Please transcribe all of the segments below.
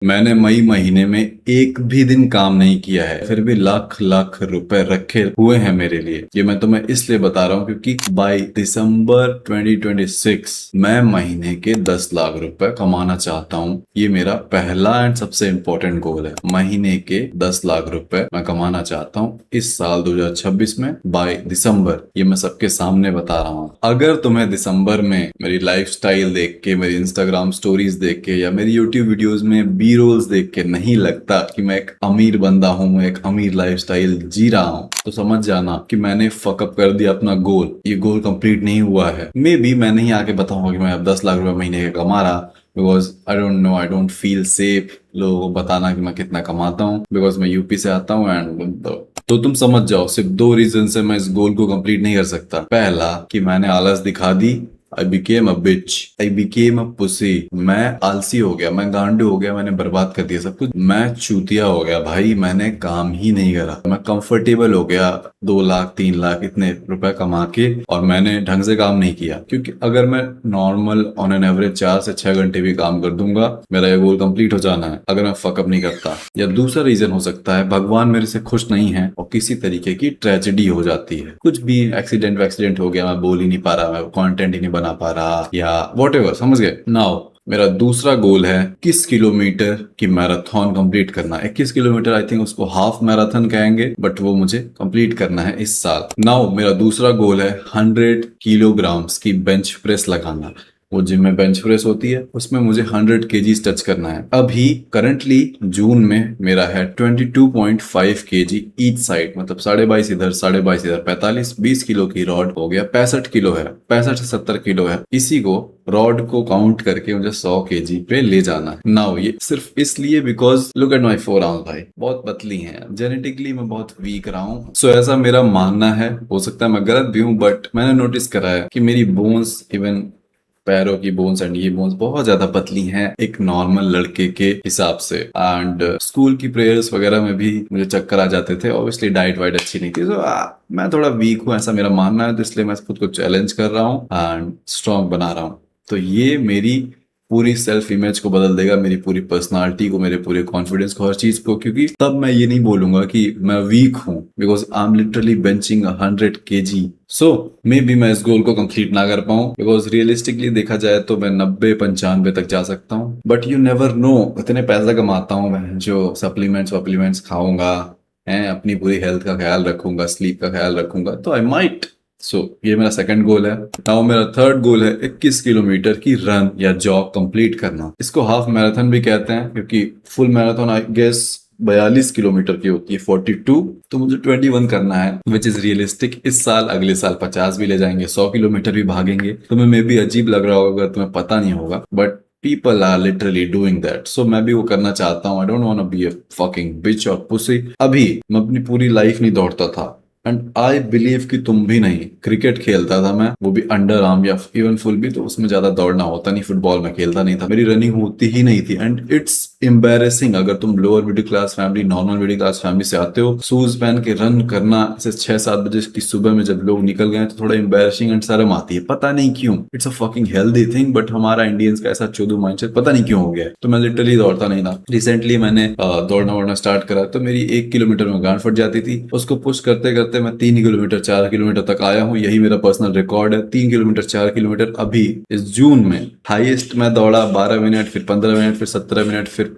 मैंने मई महीने में एक भी दिन काम नहीं किया है, फिर भी लाख लाख रुपए रखे हुए हैं मेरे लिए। ये मैं तुम्हें इसलिए बता रहा हूँ क्योंकि बाय दिसंबर 2026 मैं महीने के 10 लाख रुपए कमाना चाहता हूँ। ये मेरा पहला एंड सबसे इम्पोर्टेंट गोल है। महीने के 10 लाख रुपए मैं कमाना चाहता हूँ इस साल 2026 में बाय दिसंबर। ये मैं सबके सामने बता रहा हूँ। अगर तुम्हें दिसंबर में मेरी लाइफस्टाइल देख के, मेरी इंस्टाग्राम स्टोरीज देख के या मेरी यूट्यूब वीडियोस में बी रोल्स देख के नहीं लगता कि मैं एक अमीर बंदा हूँ, मैं एक अमीर लाइफस्टाइल जी रहा हूँ, तो समझ जाना कि मैंने फकअप कर दिया अपना गोल। ये गोल कंप्लीट नहीं हुआ है। मे बी मैं नहीं आके बताऊंगा कि मैं अब 10 लाख रुपए महीने का कमा रहा, because I don't know, I don't feel safe लोगों को बताना कि मैं कितना कमाता हूँ, बिकॉज मैं यूपी से आता हूँ। एंड तो तुम समझ जाओ, सिर्फ दो रीजन से मैं इस गोल को कंप्लीट नहीं कर सकता। पहला कि मैंने आलस दिखा दी, I became a bitch, I became a pussy। मैं आलसी हो गया, मैं गांडू हो गया, मैंने बर्बाद कर दिया सब कुछ। मैं चूतिया हो गया भाई, मैंने काम ही नहीं करा। मैं कंफर्टेबल हो गया 2 लाख 3 लाख इतने रुपए कमा के, और मैंने ढंग से काम नहीं किया। क्योंकि अगर मैं नॉर्मल ऑन एन एवरेज 4 से 6 घंटे भी काम कर दूंगा, मेरा ये गोल कंप्लीट हो जाना है, अगर मैं फकअप नहीं करता। या दूसरा रीजन हो सकता है भगवान मेरे से खुश नहीं है और किसी तरीके की ट्रेजेडी हो जाती है, कुछ भी एक्सीडेंट वैक्सीडेंट हो गया, मैं बोल ही नहीं पा रहा, मैं कंटेंट ही नहीं बना पा रहा, या व्हाटएवर, समझ गए। नाउ मेरा दूसरा गोल है 21 किलोमीटर की मैराथन कंप्लीट करना। 21 किलोमीटर, आई थिंक उसको हाफ मैराथन कहेंगे, बट वो मुझे कंप्लीट करना है इस साल। नाउ मेरा दूसरा गोल है 100 किलोग्राम्स की बेंच प्रेस लगाना। वो जिम में बेंच प्रेस होती है, उसमें मुझे 100 केजीज टच करना है। अभी करंटली जून में मेरा है 22.5 केजी ईच साइड, मतलब 22.5 इधर 22.5 इधर, 20 किलो की रॉड हो गया 65 किलो है, 65 से 70 किलो है। इसी को रॉड को काउंट करके मुझे 100 केजी पे ले जाना है। नाउ ये सिर्फ इसलिए because look at my 4 arms भाई, बहुत पतली हैं, जेनेटिकली मैं बहुत वीक रहा हूँ। सो ऐसा मेरा मानना है, हो सकता है मैं गलत भी हूँ, बट मैंने नोटिस करा है कि मेरी बोन्स, इवन पैरों की बोन्स एंड ये बोन्स बहुत ज्यादा पतली हैं एक नॉर्मल लड़के के हिसाब से। एंड स्कूल की प्रेयर्स वगैरह में भी मुझे चक्कर आ जाते थे। ऑब्वियसली डाइट वाइट अच्छी नहीं थी, तो मैं थोड़ा वीक हूँ, ऐसा मेरा मानना है। तो इसलिए मैं खुद को चैलेंज कर रहा हूँ एंड स्ट्रॉन्ग बना रहा हूँ। तो ये मेरी पूरी सेल्फ इमेज को बदल देगा, मेरी पूरी पर्सनालिटी को, मेरे पूरे कॉन्फिडेंस को, हर चीज को। क्योंकि तब मैं ये नहीं बोलूंगा कि मैं वीक हूँ, because I am literally benching 100 KG. So may be मैं इस गोल को कंप्लीट ना कर पाऊं, बिकॉज रियलिस्टिकली देखा जाए तो मैं 90-95 तक जा सकता हूँ, बट यू नेवर नो। इतने पैसा कमाता हूँ मैं, जो सप्लीमेंट्स वप्लीमेंट्स खाऊंगा, है अपनी पूरी हेल्थ का ख्याल रखूंगा, स्लीप का ख्याल रखूंगा, तो आई माइट। सो ये मेरा सेकंड गोल है। नाउ मेरा थर्ड गोल है 21 किलोमीटर की रन या जॉग कंप्लीट करना। इसको हाफ मैराथन भी कहते हैं, क्योंकि full marathon I guess 42 kilometre की होती है, 42। तो मुझे 21 करना है, विच इज रियलिस्टिक। इस साल, अगले साल 50 भी ले जाएंगे, 100 किलोमीटर भी भागेंगे। तुम्हें मे भी अजीब लग रहा होगा अगर तुम्हें पता नहीं होगा, but people are literally doing that. So मैं भी वो करना चाहता हूँ। I don't want to be a fucking bitch और पुसी। अभी मैं अपनी पूरी लाइफ नहीं दौड़ता था, एंड आई बिलीव कि तुम भी नहीं। क्रिकेट खेलता था मैं, वो भी अंडर आर्म या इवन फुल भी, तो उसमें ज्यादा दौड़ना होता नहीं। फुटबॉल में खेलता नहीं था, मेरी रनिंग होती ही नहीं थी। एंड इट्स एम्बेरेसिंग, अगर तुम lower middle class family, normal middle class family से आते हो, शूज पहन के रन करना ऐसे 6-7 बजे की सुबह में जब लोग निकल गए, तो थोड़ा एम्बेरेसिंग एंड शर्म आती है। पता नहीं क्यों, it's a fucking healthy thing, but हमारा इंडियंस का ऐसा चोदू माइंडसेट पता नहीं क्यों हो गया है। तो मैं लिटरली दौड़ता नहीं था। रिसेंटली मैंने दौड़ना वोड़ना स्टार्ट करा, तो मेरी 1 किलोमीटर में गांड फट जाती थी। उसको पुश करते करते मैं 3 किलोमीटर 4 किलोमीटर तक आया हूँ। यही मेरा पर्सनल रिकॉर्ड है, 3 किलोमीटर 4 किलोमीटर। अभी इस जून में हाईएस्ट मैं दौड़ा 12 मिनट, फिर 15 मिनट, फिर 17 मिनट, फिर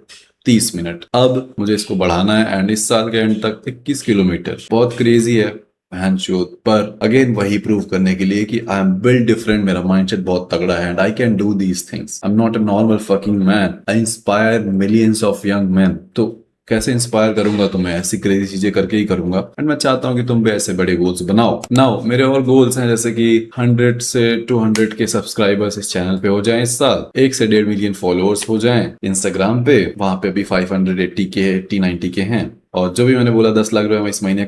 30 मिनट। अब मुझे इसको बढ़ाना है, एंड इस साल के एंड तक 21 किलोमीटर। बहुत क्रेजी है बहनचोद, पर अगेन वही प्रूव करने के लिए कि आई एम बिल्ड डिफरेंट, मेरा माइंडसेट बहुत तगड़ा है, and I can do these things. I am not a normal fucking man, I inspire millions of young man. तो कैसे इंस्पायर करूंगा तुम्हें? ऐसी क्रेजी चीजें करके ही करूंगा। एंड मैं चाहता हूं कि तुम भी ऐसे बड़े गोल्स बनाओ। नाउ मेरे और गोल्स हैं, जैसे कि 100 से 200 के सब्सक्राइबर्स इस चैनल पे हो जाएं इस साल, 1 से 1.5 मिलियन फॉलोअर्स हो जाएं इंस्टाग्राम पे। वहां पे भी 580 के 80-90 के हैं। और जो भी मैंने बोला 10 लाख रुपए मैं इस महीने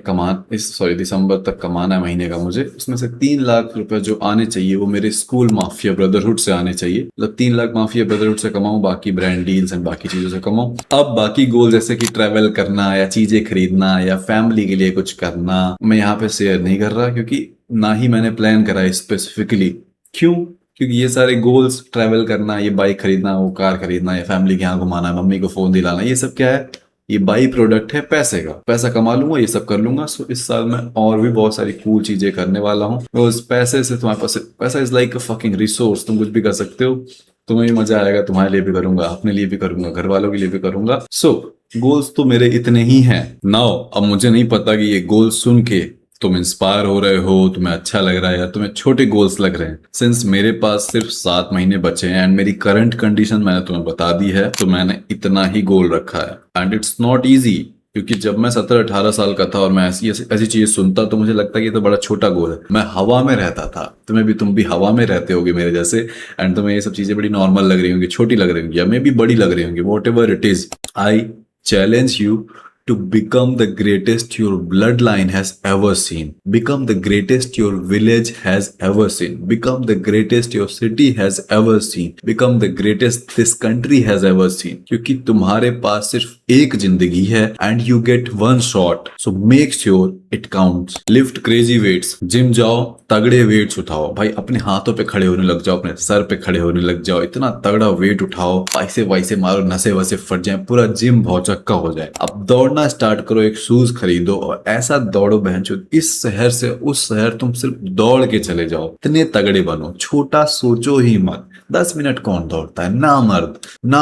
दिसंबर तक कमाना है महीने का मुझे, उसमें से 3 लाख रुपए जो आने चाहिए वो मेरे स्कूल माफिया ब्रदरहुड से आने चाहिए। मतलब 3 लाख माफिया ब्रदरहुड से कमाऊं, बाकी ब्रांड डील्स एंड बाकी चीजों से कमाऊं। अब बाकी गोल जैसे कि ट्रैवल करना या चीजें खरीदना या फैमिली के लिए कुछ करना, मैं यहाँ पे शेयर नहीं कर रहा, क्योंकि ना ही मैंने प्लान करा है स्पेसिफिकली। क्यों? क्योंकि ये सारे गोल्स, ट्रैवल करना, ये बाइक खरीदना, वो कार खरीदना, या फैमिली के यहाँ घुमाना, मम्मी को फोन दिलाना, ये सब क्या है? ये बाई प्रोडक्ट है पैसे का। पैसा कमा लूंगा, ये सब कर लूंगा। सो इस साल मैं और भी बहुत सारी कूल चीजें करने वाला हूँ। तो उस पैसे से तुम्हारे पास, पैसा is like a fucking resource, तुम कुछ भी कर सकते हो। तुम्हें भी मजा आएगा, तुम्हारे लिए भी करूंगा, अपने लिए भी करूंगा, घर वालों के लिए भी करूंगा। सो गोल्स तो मेरे इतने ही हैं नाउ। अब मुझे नहीं पता कि ये गोल्स सुन के तुम इंस्पायर हो रहे हो, तुम्हें अच्छा लग रहा है, या तुम्हें छोटे गोल्स लग रहे हैं। सिंस मेरे पास सिर्फ 7 महीने बचे हैं एंड मेरी करंट कंडीशन मैंने तुम्हें बता दी है, तो मैंने इतना ही गोल रखा है। एंड इट्स नॉट इजी, क्योंकि जब मैं 17-18 साल का था और मैं ऐसी ऐसी चीज सुनता तो मुझे लगता कि ये तो बड़ा छोटा गोल है। मैं हवा में रहता था। तुम भी हवा में रहते होगे मेरे जैसे, एंड तुम्हें ये सब चीजें बड़ी नॉर्मल लग रही होंगी, छोटी लग रही होंगी, या मे भी बड़ी लग रही होंगी। What ever it is, I challenge you to become the greatest your bloodline has ever seen. Become the greatest your village has ever seen. Become the greatest your city has ever seen. Become the greatest this country has ever seen. क्योंकि तुम्हारे पास सिर्फ एक जिंदगी है and you get one shot. So make sure it counts. Lift crazy weights. Gym जाओ, तगड़े weights उठाओ भाई, अपने हाथों पे खड़े होने लग जाओ, अपने सर पे खड़े होने लग जाओ, इतना तगड़ा वेट उठाओ, पैसे वाइसे मारो, नसे वसे फट जाए, पूरा जिम भौचक्का हो जाए। अब दौड़ना स्टार्ट करो, एक शूज खरीदो और ऐसा दौड़ो बहनचोद, इस शहर से उस शहर तुम सिर्फ दौड़ के चले जाओ, इतने तगड़े बनो। छोटा सोचो ही मत। 10 मिनट कौन दौड़ता है? ना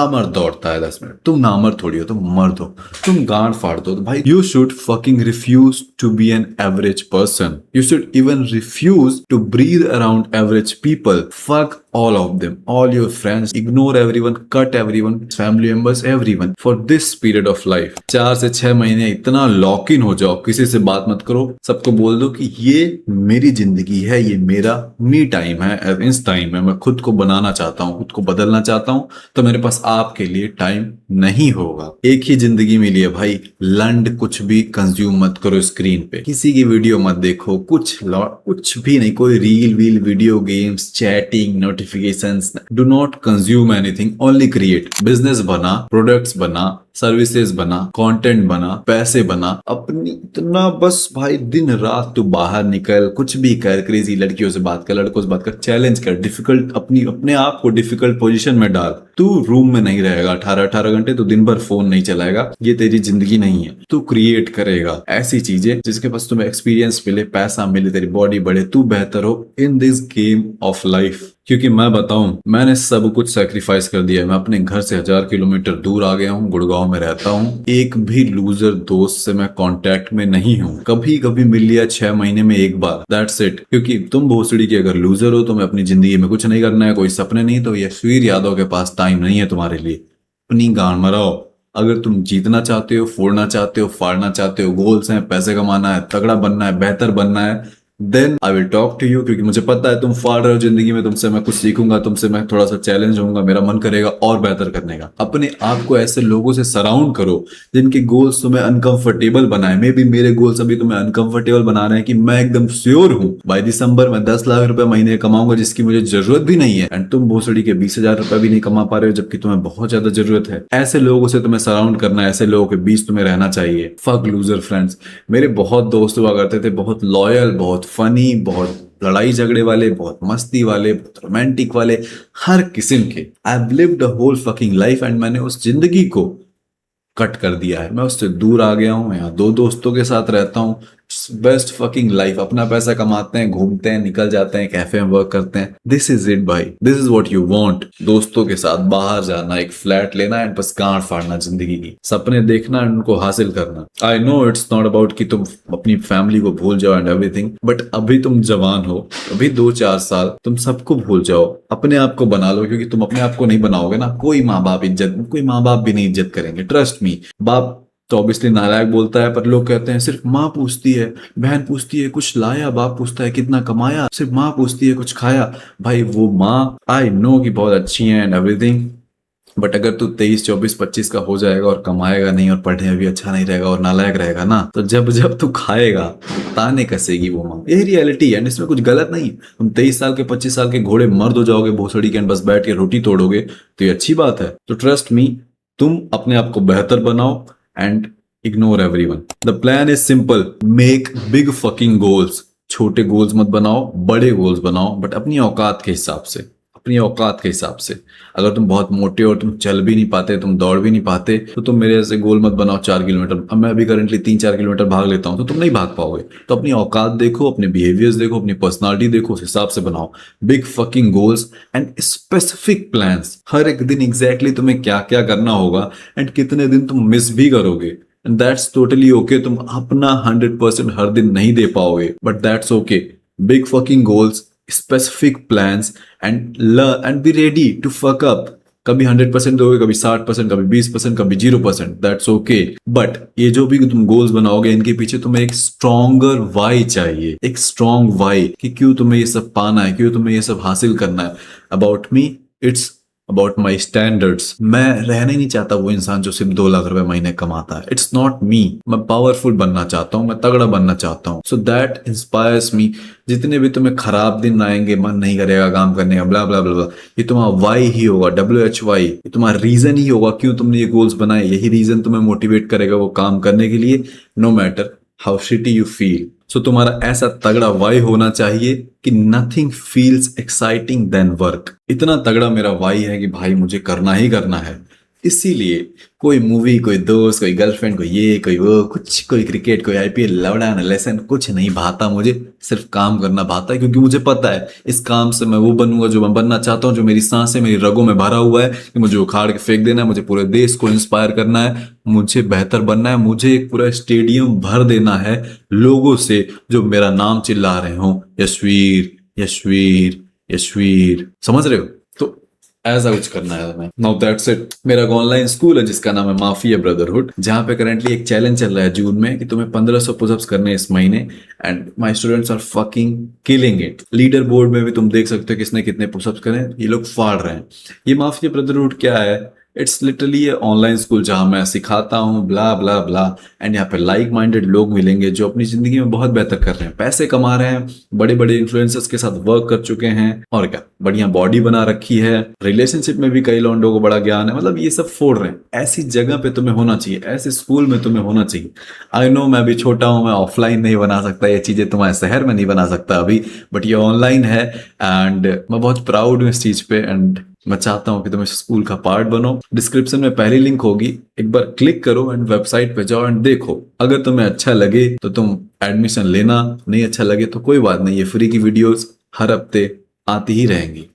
मर्द दौड़ता है 10 मिनट। तुम ना मर्द थोड़ी हो, तुम मर्द हो, तुम गांड फाड़ दो। तो भाई you should fucking refuse to be an average person. You should even refuse to breathe around average people. Fuck all of them, all your friends, ignore everyone, cut everyone, family members, everyone for this period of life। 4 से 6 महीने इतना lock in हो जाओ, किसी से बात मत करो, सबको बोल दो कि ये मेरी जिंदगी है, ये मेरा मी टाइम है। इस टाइम में मैं खुद को बनाना चाहता हूँ, खुद को बदलना चाहता हूँ, तो मेरे पास आपके लिए टाइम नहीं होगा। एक ही जिंदगी मिली है भाई, लंड कुछ भी कंज्यूम मत करो स्क्रीन पे, किसी की वीडियो मत देखो, कुछ भी नहीं, कोई रील वील, video games, chatting, notifications. Do not consume anything, only create. Business बना, प्रोडक्ट्स बना, सर्विसेज बना, कंटेंट बना, पैसे बना, अपनी इतना बस भाई दिन रात तू बाहर निकल, कुछ भी कर, क्रेजी लड़कियों से बात कर, लड़कों से बात कर, चैलेंज कर, डिफिकल्ट अपने आप को डिफिकल्ट पोजीशन में डाल। तू रूम में नहीं रहेगा 18-18 घंटे, तो दिन भर फोन नहीं चलाएगा, ये तेरी जिंदगी नहीं है। तू क्रिएट करेगा ऐसी चीजें जिसके पास तुम्हें एक्सपीरियंस मिले, पैसा मिले, तेरी बॉडी बढ़े, तू बेहतर हो in this game of life. क्योंकि मैं बताऊं, मैंने सब कुछ सैक्रिफाइस कर दिया है। मैं अपने घर से 1000 किलोमीटर दूर आ गया हूँ, गुड़गांव में रहता हूँ। एक भी लूजर दोस्त से मैं कांटेक्ट में नहीं हूँ, कभी कभी मिल लिया 6 महीने में एक बार, दैट्स इट। क्योंकि तुम भोसड़ी के अगर लूजर हो, तुम्हें अपनी जिंदगी में कुछ नहीं करना है, कोई सपने नहीं, तो यशवीर यादव के पास टाइम नहीं है तुम्हारे लिए। अपनी गांड मराओ। अगर तुम जीतना चाहते हो, फोड़ना चाहते हो, फाड़ना चाहते हो, गोल्स हैं, पैसे कमाना है, तगड़ा बनना है, बेहतर बनना है, then I will talk to you. क्योंकि मुझे पता है तुम फाड़ रहे हो जिंदगी में, तुमसे मैं कुछ सीखूंगा, तुमसे मैं थोड़ा सा चैलेंज होऊंगा, मेरा मन करेगा और बेहतर करने का। अपने आप को ऐसे लोगों से सराउंड करो जिनके गोल्स तुम्हें अनकंफर्टेबल बनाए। मे बी मेरे गोल्स अभी तुम्हें अनकंफर्टेबल बना रहे हैं कि मैं एकदम श्योर हूं बाय दिसंबर में 10 लाख रुपए महीने कमाऊंगा, जिसकी मुझे जरूरत भी नहीं है, एंड तुम भोसड़ी के 20,000 रुपए भी नहीं कमा पा रहे हो, जबकि तुम्हें बहुत ज्यादा जरूरत है। ऐसे लोगों से तुम्हें सराउंड करना है, ऐसे लोगों के बीच तुम्हें रहना चाहिए। Fuck loser friends. मेरे बहुत दोस्त हुआ करते थे, बहुत लॉयल, बहुत फनी, बहुत लड़ाई झगड़े वाले, बहुत मस्ती वाले, बहुत रोमांटिक वाले, हर किस्म के। I have lived a whole fucking life and मैंने उस जिंदगी को कट कर दिया है। मैं उससे दूर आ गया हूँ, यहाँ 2 दोस्तों के साथ रहता हूँ। बेस्ट फकिंग लाइफ, अपना पैसा कमाते हैं, घूमते हैं, निकल जाते हैं, कैफे में वर्क करते हैं। दिस इज इट भाई, this is what you want. दोस्तों के साथ बाहर जाना, एक फ्लैट लेना एंड बस गांड फाड़ना जिंदगी की, सपने देखना एंड उनको हासिल करना। I know it's not about कि तुम अपनी फैमिली को भूल जाओ एंड एवरीथिंग, बट अभी तुम जवान हो, अभी 2-4 साल तुम सबको भूल जाओ, अपने आप को बना लो। क्योंकि तुम अपने आप को नहीं बनाओगे ना, कोई माँ बाप भी नहीं इज्जत करेंगे। Trust me. बाप तो ऑब्वियसली नालायक बोलता है, पर लोग कहते हैं सिर्फ माँ पूछती है, बहन पूछती है कुछ लाया, बाप पूछता है कितना कमाया, सिर्फ माँ पूछती है कुछ खाया। भाई वो माँ आई नो कि बहुत अच्छी है एंड एवरीथिंग, बट अगर तू 23, 24, 25 का हो जाएगा और कमाएगा नहीं और पढ़ने में भी अच्छा नहीं रहेगा और नालायक रहेगा ना, तो जब जब तू खाएगा ताने कसेगी वो माँ। यही रियलिटी है एंड इसमें कुछ गलत नहीं। तुम 23 साल के 25 साल के घोड़े मर्द हो जाओगे भोसड़ी के, बस बैठ के रोटी तोड़ोगे, तो ये अच्छी बात है। तो ट्रस्ट मी, तुम अपने आप को बेहतर बनाओ and ignore everyone. The plan is simple, make big fucking goals. छोटे गोल्स मत बनाओ, बड़े गोल्स बनाओ, बट अपनी औकात के हिसाब से। अपनी औकात के हिसाब से। अगर तुम बहुत मोटे हो, तुम चल भी नहीं पाते, तुम दौड़ भी नहीं पाते, तो तुम मेरे जैसे गोल मत बनाओ 4 किलोमीटर। अब मैं अभी करंटली 3-4 किलोमीटर भाग लेता हूँ, तो तुम नहीं भाग पाओगे। तो अपनी औकात देखो, अपने बिहेवियर्स देखो, अपनी पर्सनालिटी देखो, उस हिसाब से बनाओ big fucking goals and specific plans. हर एक दिन एग्जैक्टली तुम्हें क्या क्या करना होगा एंड कितने दिन तुम मिस भी करोगे, एंड दैट्स टोटली ओके। तुम अपना 100% हर दिन नहीं दे पाओगे, but that's okay. Big fucking goals, specific plans and be ready to fuck up. कभी 100% दोगे, कभी 60%, कभी 20%, कभी 0%, दैट्स ओके। बट ये जो भी तुम गोल्स बनाओगे, इनके पीछे तुम्हें एक स्ट्रॉन्गर वाई चाहिए, एक स्ट्रॉन्ग वाई कि क्यों तुम्हें ये सब पाना है, क्यों तुम्हें ये सब हासिल करना है। About me, it's about my standards. मैं रहना ही नहीं चाहता वो इंसान जो सिर्फ 2 लाख रुपए महीने कमाता है। It's not me. मैं पावरफुल बनना चाहता हूँ, मैं तगड़ा बनना चाहता हूँ। सो दैट इंस्पायर्स मी। जितने भी तुम्हें खराब दिन आएंगे, मन नहीं करेगा काम करने का, ब्ला ब्ला ब्ला ब्ला, ये तुम्हारा वाई ही होगा, WHY। ये तुम्हारा रीजन ही होगा क्यों तुमने ये गोल्स बनाए। यही रीजन तुम्हें मोटिवेट करेगा वो काम करने के लिए, no matter how shitty you feel. So तुम्हारा ऐसा तगड़ा वाई होना चाहिए कि nothing feels exciting than work. इतना तगड़ा मेरा वाई है कि भाई मुझे करना ही करना है। इसीलिए कोई मूवी, कोई दोस्त, कोई गर्लफ्रेंड, कोई ये, कोई वो, कुछ, कोई क्रिकेट, कोई IPL, लवड़ा न लेसन, कुछ नहीं भाता मुझे। सिर्फ काम करना भाता है, क्योंकि मुझे पता है इस काम से मैं वो बनूंगा जो मैं बनना चाहता हूँ। जो मेरी सांसें मेरी रगों में भरा हुआ है कि मुझे उखाड़ के फेंक देना है, मुझे पूरे देश को इंस्पायर करना है, मुझे बेहतर बनना है, मुझे एक पूरा स्टेडियम भर देना है लोगों से जो मेरा नाम चिल्ला रहे हो, यशवीर यशवीर यशवीर। समझ रहे हो? तो ऐसा कुछ करना है हमें। Now that's it. मेरा ऑनलाइन स्कूल है जिसका नाम है माफिया ब्रदरहुड, जहां पे करंटली एक चैलेंज चल रहा है जून में कि तुम्हें 1500 पुशअप्स करने हैं इस महीने, and my students are fucking killing it. Leaderboard में भी तुम देख सकते हो किसने कितने पुशअप्स करे, ये लोग फाड़ रहे हैं। ये माफिया ब्रदरहुड क्या है? इट्स लिटरली ऑनलाइन स्कूल जहां मैं सिखाता हूँ ब्ला ब्ला ब्ला, एंड यहाँ पे लाइक माइंडेड लोग मिलेंगे जो अपनी जिंदगी में बहुत बेहतर कर रहे हैं, पैसे कमा रहे हैं, बड़े बड़े इन्फ्लुएंसर्स के साथ वर्क कर चुके हैं, और क्या बढ़िया बॉडी बना रखी है, रिलेशनशिप में भी कई लौंडों को बड़ा ज्ञान है। मतलब ये सब फोड़ रहे हैं। ऐसी जगह पे तुम्हें होना चाहिए, ऐसे स्कूल में तुम्हें होना चाहिए। आई नो मैं भी छोटा हूँ, मैं ऑफलाइन नहीं बना सकता ये चीजें, तुम्हारे शहर में नहीं बना सकता अभी, बट ये ऑनलाइन है, एंड मैं बहुत प्राउड हूँ इस चीज पे, एंड मैं चाहता हूं कि तुम इस स्कूल का पार्ट बनो। डिस्क्रिप्शन में पहली लिंक होगी, एक बार क्लिक करो एंड वेबसाइट पे जाओ एंड देखो। अगर तुम्हें अच्छा लगे तो तुम एडमिशन लेना, नहीं अच्छा लगे तो कोई बात नहीं, ये फ्री की वीडियोस हर हफ्ते आती ही रहेंगी।